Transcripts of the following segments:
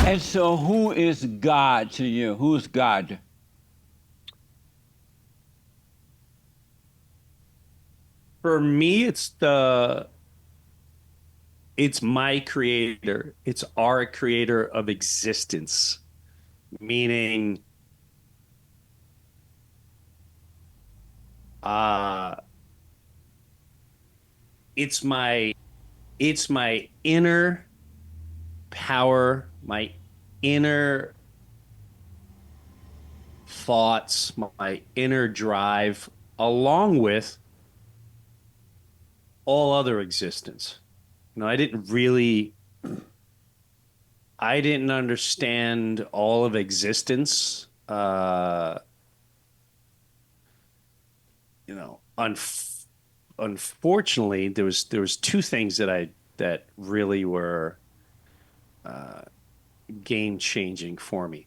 And so, who is God to you? Who's God? For me, it's my creator. It's our creator of existence, meaning uh it's my it's my inner power, my inner thoughts, my inner drive, along with all other existence. I didn't understand all of existence. You know, unfortunately, there was two things that really were game changing for me.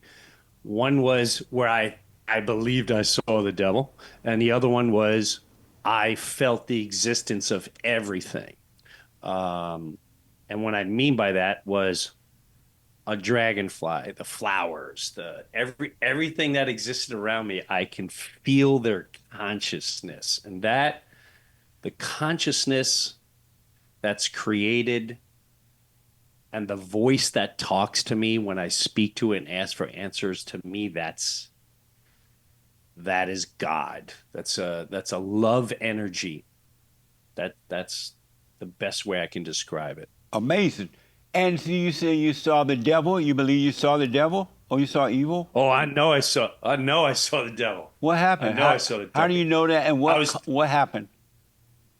One was where I believed I saw the devil, and the other one was I felt the existence of everything. Um, and what I mean by that was a dragonfly, the flowers, the everything that existed around me. I can feel their consciousness, and that the consciousness that's created and the voice that talks to me when I speak to it and ask for answers, to me that is God. That's a love energy. That's the best way I can describe it. Amazing. And so you say you saw the devil. You believe you saw the devil, or you saw evil? Oh, I know I saw the devil. What I happened? know I saw the How do devil. you know that? And I was what happened?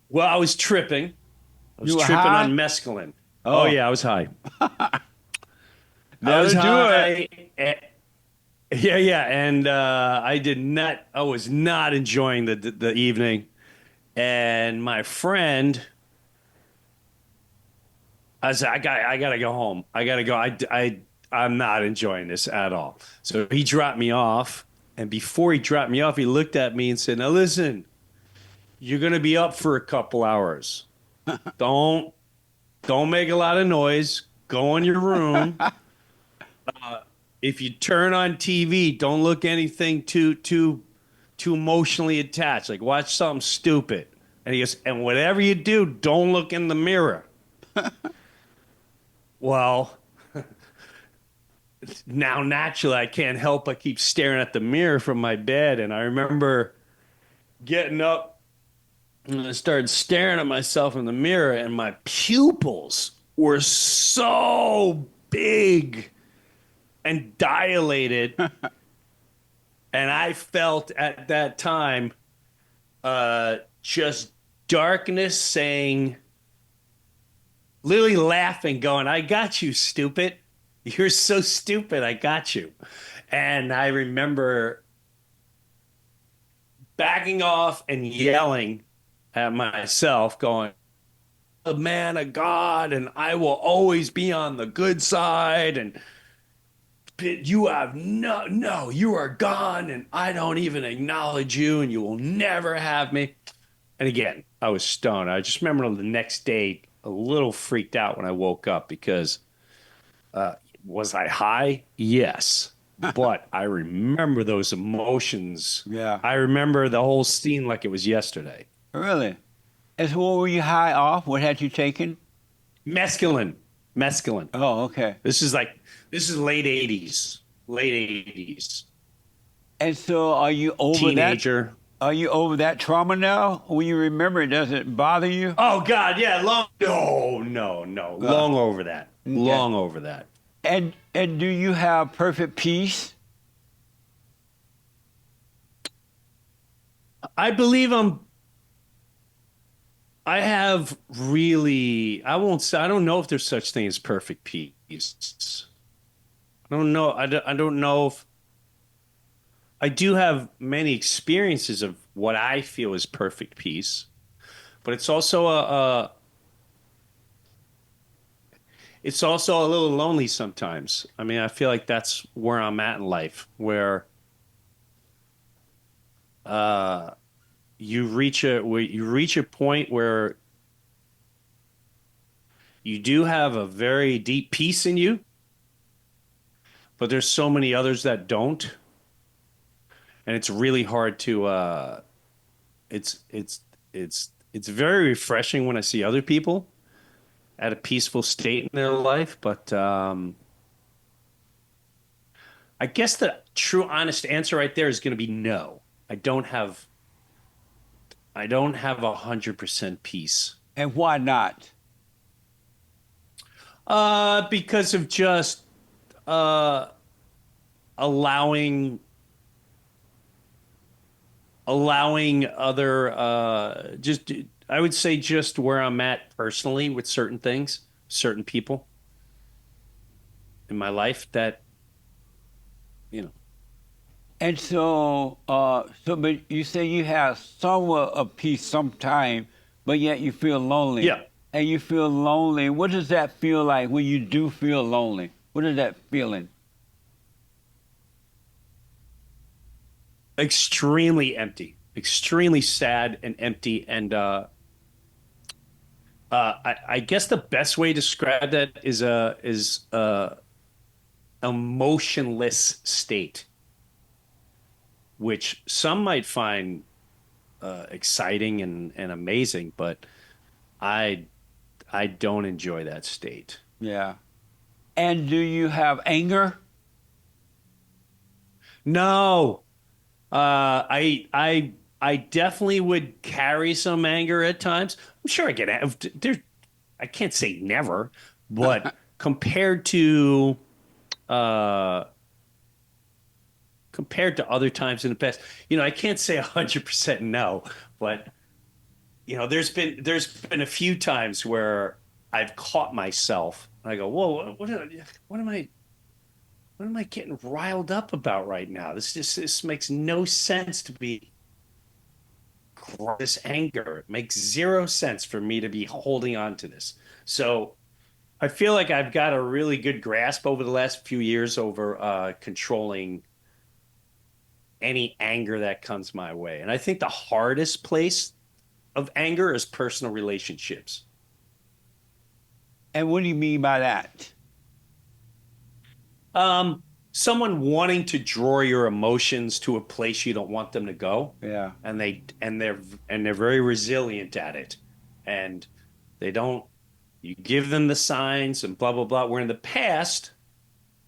well, I was tripping. I was You were tripping high. on mescaline. Oh Oh, yeah, I was high. I was that'll do it. high. Yeah, yeah, and I was not enjoying the evening. And my friend, I said, I gotta go home. I gotta go. I'm not enjoying this at all. So he dropped me off, and before he dropped me off, he looked at me and said, "Now listen, you're gonna be up for a couple hours. Don't don't make a lot of noise. Go in your room. If you turn on TV, don't look anything too emotionally attached. Like watch something stupid." And he goes, "And whatever you do, don't look in the mirror." Well, now naturally I can't help but keep staring at the mirror from my bed. And I remember getting up and I started staring at myself in the mirror, and my pupils were so big and dilated. And I felt at that time just darkness saying, literally laughing, going, "I got you, stupid. You're so stupid. I got you." And I remember backing off and yelling at myself, going, "A man of God, and I will always be on the good side. And you have no, you are gone, and I don't even acknowledge you, and you will never have me." And again, I was stoned. I just remember the next day a little freaked out when I woke up because uh, was I high? Yes. But I remember those emotions. Yeah, I remember the whole scene like it was yesterday. really. And so, what were you high off? What had you taken? Mescaline. Mescaline. Oh, okay. This is late 80s. Late 80s. And so, are you over that? Teenager. Are you over that trauma now? When you remember it, does it bother you? Oh God, yeah, long no, no, no. Uh, Long over that. okay. Long over that. And do you have perfect peace? I believe I have really, I won't say, I don't know if there's such thing as perfect peace. I don't know. I don't know if I do have many experiences of what I feel is perfect peace, but it's also a little lonely sometimes. I mean, I feel like that's where I'm at in life, where uh, you reach a point where you do have a very deep peace in you, but there's so many others that don't, and it's really hard to it's very refreshing when I see other people at a peaceful state in their life, but I guess the true honest answer right there is going to be no. I don't have I don't have 100% peace. And why not? Because of just uh allowing other just I would say just where I'm at personally with certain things, certain people in my life that, you know. And but you say you have somewhat of peace sometime, but yet you feel lonely. Yeah, And you feel lonely. What does that feel like when you do feel lonely? What is that feeling? extremely empty, extremely sad and empty. And I guess the best way to describe that is a emotionless state, which some might find exciting and amazing, but I I don't enjoy that state. Yeah. And do you have anger? No, I definitely would carry some anger at times. I'm sure I get there. I can't say never, but uh compared to other times in the past, I can't say 100% no, but there's been a few times where I've caught myself. And I go, whoa, what am I getting riled up about right now? This makes no sense to be this anger. It makes zero sense for me to be holding on to this. So I feel like I've got a really good grasp over the last few years over controlling any anger that comes my way. And I think the hardest place of anger is personal relationships. And what do you mean by that? Someone wanting to draw your emotions to a place you don't want them to go, Yeah. and they're very resilient at it, and they don't. You give them the signs and blah blah blah. Where in the past,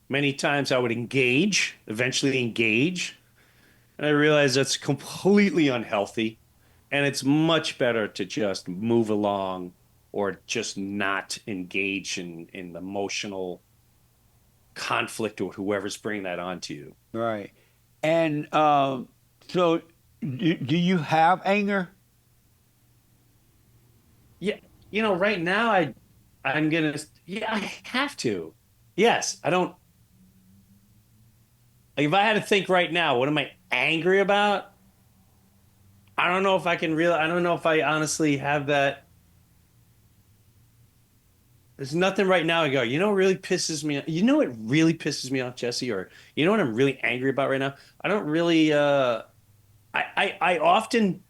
many times I would eventually engage, and I realize that's completely unhealthy, and it's much better to just move along or just not engage in emotional conflict with whoever's bringing that onto you. Right. And so do you have anger? Yeah, right now I'm gonna yeah, I have to. Yes, I don't like if I had to think right now, what am I angry about? I don't know if I honestly have that. There's nothing right now I go, what really pisses me off? You know what really pisses me off, Jesse? Or you know what I'm really angry about right now? I don't really I often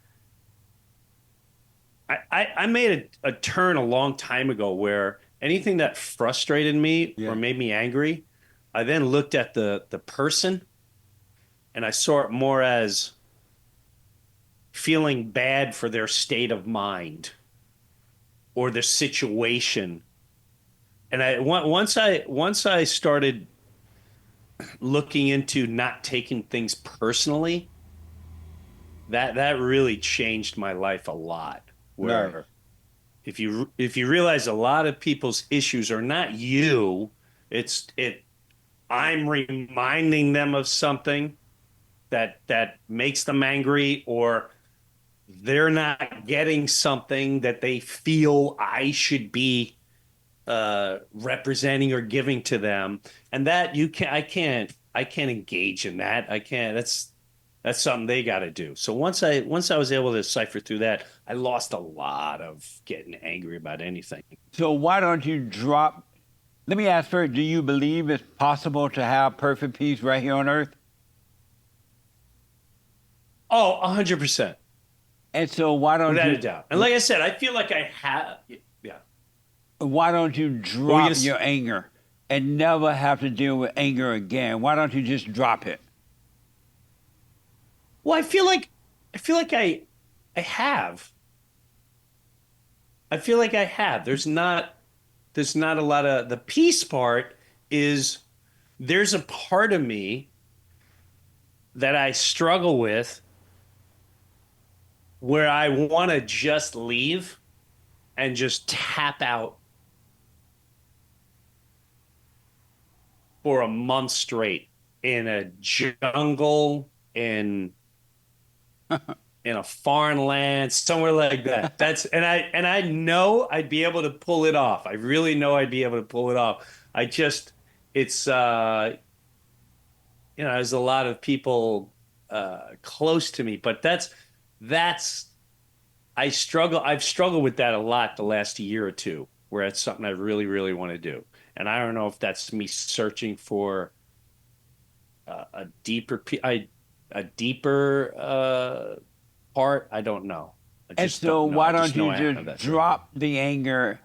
I made a turn a long time ago where anything that frustrated me or Yeah. made me angry, I then looked at the person and I saw it more as feeling bad for their state of mind or their situation. And once I started looking into not taking things personally, that really changed my life a lot. Right. Where if you realize a lot of people's issues are not you, I'm reminding them of something that makes them angry, or they're not getting something that they feel I should be representing or giving to them, and that I can't engage in that. I can't. That's something they got to do. So once I was able to decipher through that, I lost a lot of getting angry about anything. So why don't you drop? Let me ask first, do you believe it's possible to have perfect peace right here on earth? Oh, 100%, And so why don't without a you doubt. And like I said, I feel like I have. Yeah. why don't you What were you drop gonna your anger and never have to deal with anger again? Why don't you just drop it? Well, I feel like I have. I feel like I have. There's not a lot of the peace part is there's a part of me that I struggle with where I want to just leave and just tap out for a month straight in a jungle in a foreign land, somewhere like that. That's and I know I'd be able to pull it off. I really know I'd be able to pull it off. I just it's you know, there's a lot of people close to me, but that's I've struggled with that a lot the last year or two, where it's something I really, really want to do. And I don't know if that's me searching for a a deeper part. I don't know. I And just so don't know. why I just don't know you I have just that feeling. drop the anger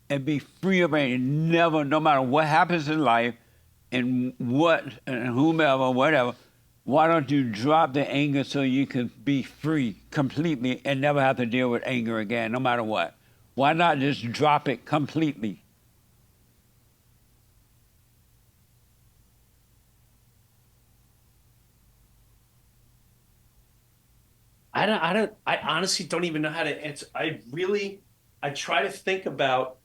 and be free of anger? Never, no matter what happens in life and what and whomever, whatever, why don't you drop the anger so you can be free completely and never have to deal with anger again, no matter what? Why not just drop it completely? I honestly don't even know how to answer. I try to think about,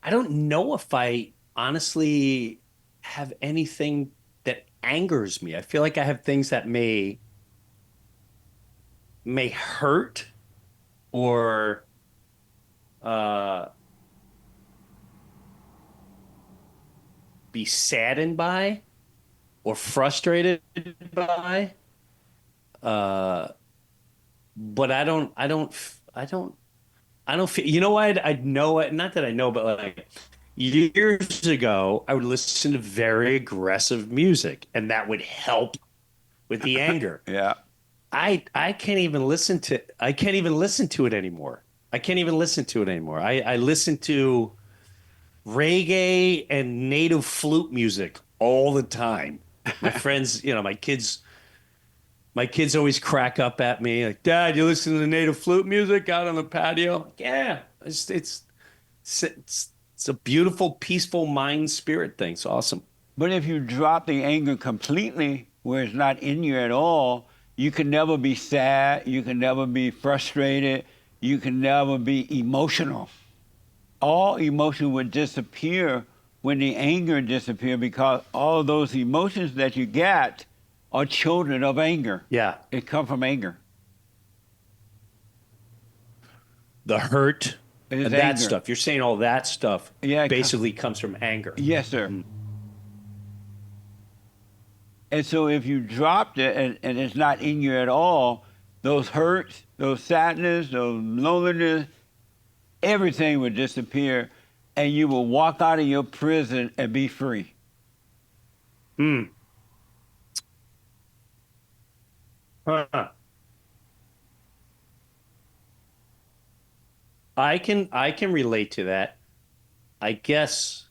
I don't know if I honestly have anything that angers me. I feel like I have things that may hurt or uh be saddened by or frustrated by. Uh, but I don't feel, you know what? I know it, not that I know, but like years ago, I would listen to very aggressive music and that would help with the anger. Yeah. I can't even listen to it anymore. I can't even listen to it anymore. I listen to reggae and native flute music all the time. My friends, you know, my kids always crack up at me like, "Dad, you listen to the native flute music out on the patio?" I'm like, yeah, it's a beautiful, peaceful mind spirit thing. It's awesome. But if you drop the anger completely, where it's not in you at all, you can never be sad, you can never be frustrated, you can never be emotional. All emotion would disappear when the anger disappear because all of those emotions that you get are children of anger. Yeah, It come from anger. the hurt It is and that anger. stuff. You're saying all that stuff Yeah, basically comes from anger. yes, sir. Mm. And so if you dropped it and it's not in you at all, those hurts, those sadness, those loneliness, everything would disappear and you will walk out of your prison and be free. Mm. Huh. I can relate to that. I guess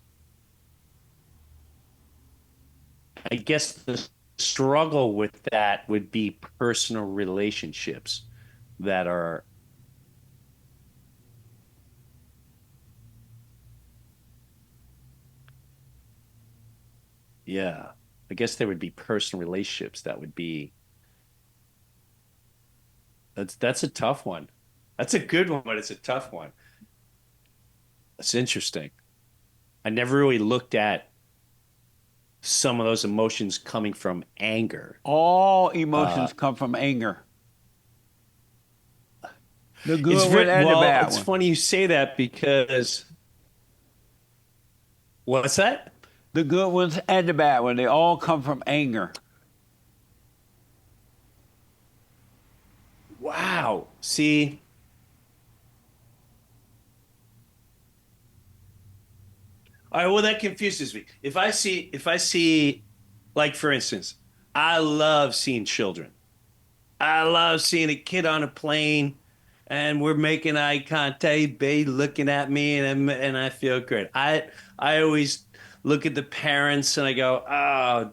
I guess the struggle with that would be personal relationships that are, yeah. I guess there would be personal relationships that would be, that's a tough one. That's a good one, but it's a tough one. It's interesting. I never really looked at some of those emotions coming from anger. All Uh, emotions come from anger. The good one and the well, bad it's one. funny you say that because what's that? The good ones and the bad one. They all come from anger. Wow. See, all right, well, that confuses me. If I see, like, for instance, I love seeing children. I love seeing a kid on a plane and we're making eye contact, babe looking at me, and I feel great. I always look at the parents and I go, oh,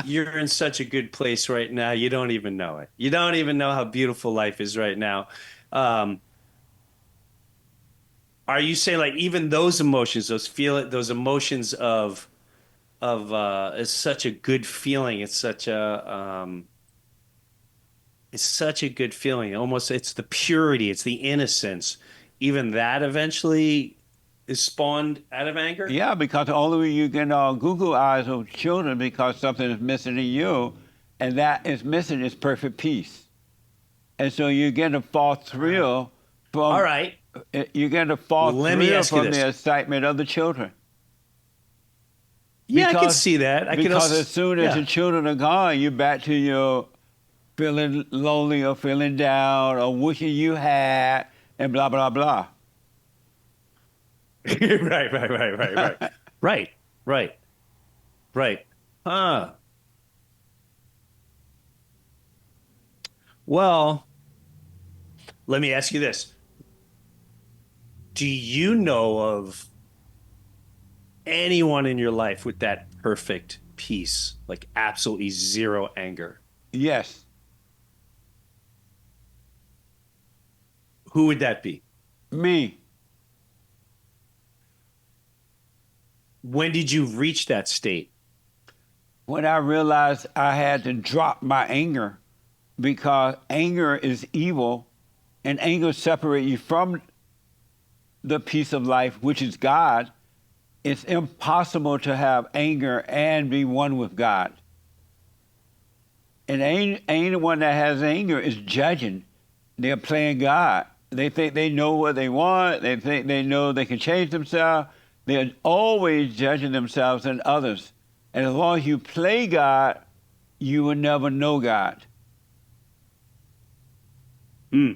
you're in such a good place right now. You don't even know it. You don't even know how beautiful life is right now. Um, are you saying like even those emotions, those emotions of is such a good feeling. It's such a good feeling. Almost it's the purity, it's the innocence. Even that eventually is spawned out of anger. Yeah, because only you can Google eyes of children because something is missing in you, and that is missing is perfect peace. And so you get a false thrill All from right. you get a false Let me thrill ask you from this. the excitement of the children. Yeah, I can see that. I can Because also, as soon as the yeah. children are gone, you're back to your feeling lonely or feeling down or wishing you had and blah blah blah. Right. Right, right, right. Huh. Well, let me ask you this. Do you know of anyone in your life with that perfect peace, like absolutely zero anger? Yes, Who would that be? me. When did you reach that state? When I realized I had to drop my anger because anger is evil and anger separates you from the peace of life, which is God. It's impossible to have anger and be one with God. And anyone that has anger is judging. They're playing God. They think they know what they want. They think they know they can change themselves. They're always judging themselves and others. And as long as you play God, you will never know God. Hmm.